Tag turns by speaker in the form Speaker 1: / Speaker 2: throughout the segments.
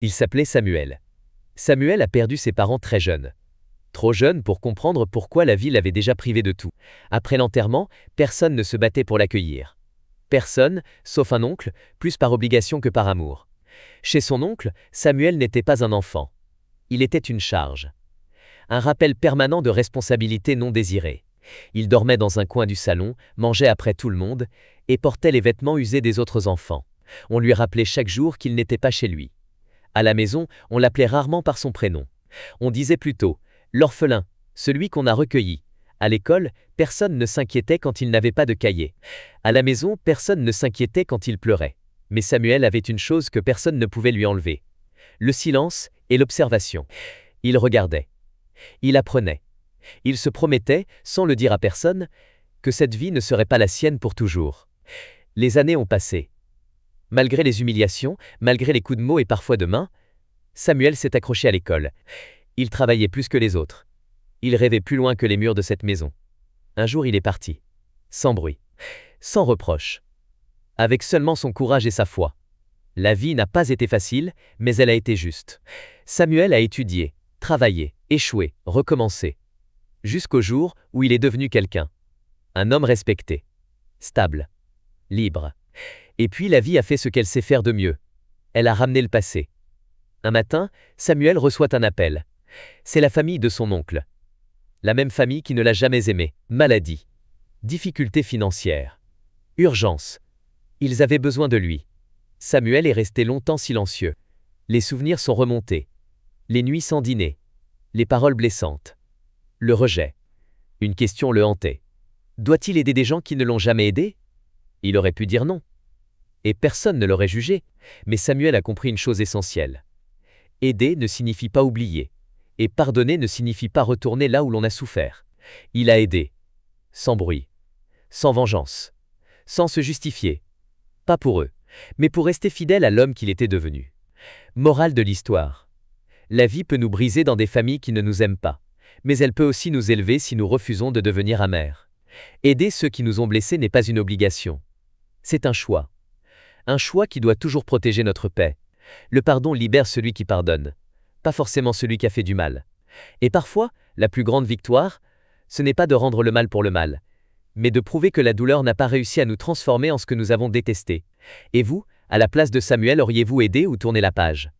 Speaker 1: Il s'appelait Samuel. Samuel a perdu ses parents très jeunes. Trop jeune pour comprendre pourquoi la vie l'avait déjà privé de tout. Après l'enterrement, personne ne se battait pour l'accueillir. Personne, sauf un oncle, plus par obligation que par amour. Chez son oncle, Samuel n'était pas un enfant. Il était une charge. Un rappel permanent de responsabilité non désirée. Il dormait dans un coin du salon, mangeait après tout le monde, et portait les vêtements usés des autres enfants. On lui rappelait chaque jour qu'il n'était pas chez lui. À la maison, on l'appelait rarement par son prénom. On disait plutôt « l'orphelin, celui qu'on a recueilli ». À l'école, personne ne s'inquiétait quand il n'avait pas de cahier. À la maison, personne ne s'inquiétait quand il pleurait. Mais Samuel avait une chose que personne ne pouvait lui enlever. Le silence et l'observation. Il regardait. Il apprenait. Il se promettait, sans le dire à personne, que cette vie ne serait pas la sienne pour toujours. Les années ont passé. Malgré les humiliations, malgré les coups de mots et parfois de main, Samuel s'est accroché à l'école. Il travaillait plus que les autres. Il rêvait plus loin que les murs de cette maison. Un jour il est parti. Sans bruit. Sans reproche. Avec seulement son courage et sa foi. La vie n'a pas été facile, mais elle a été juste. Samuel a étudié, travaillé, échoué, recommencé. Jusqu'au jour où il est devenu quelqu'un. Un homme respecté. Stable. Libre. Et puis la vie a fait ce qu'elle sait faire de mieux. Elle a ramené le passé. Un matin, Samuel reçoit un appel. C'est la famille de son oncle. La même famille qui ne l'a jamais aimé. Maladie. Difficultés financières. Urgence. Ils avaient besoin de lui. Samuel est resté longtemps silencieux. Les souvenirs sont remontés. Les nuits sans dîner. Les paroles blessantes. Le rejet. Une question le hantait. Doit-il aider des gens qui ne l'ont jamais aidé? Il aurait pu dire non. Et personne ne l'aurait jugé, mais Samuel a compris une chose essentielle. Aider ne signifie pas oublier, et pardonner ne signifie pas retourner là où l'on a souffert. Il a aidé, sans bruit, sans vengeance, sans se justifier. Pas pour eux, mais pour rester fidèle à l'homme qu'il était devenu. Morale de l'histoire. La vie peut nous briser dans des familles qui ne nous aiment pas, mais elle peut aussi nous élever si nous refusons de devenir amers. Aider ceux qui nous ont blessés n'est pas une obligation. C'est un choix. Un choix qui doit toujours protéger notre paix. Le pardon libère celui qui pardonne, pas forcément celui qui a fait du mal. Et parfois, la plus grande victoire, ce n'est pas de rendre le mal pour le mal, mais de prouver que la douleur n'a pas réussi à nous transformer en ce que nous avons détesté. Et vous, à la place de Samuel, auriez-vous aidé ou tourné la page?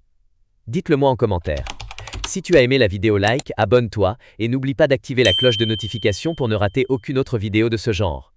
Speaker 1: Dites-le moi en commentaire. Si tu as aimé la vidéo, like, abonne-toi et n'oublie pas d'activer la cloche de notification pour ne rater aucune autre vidéo de ce genre.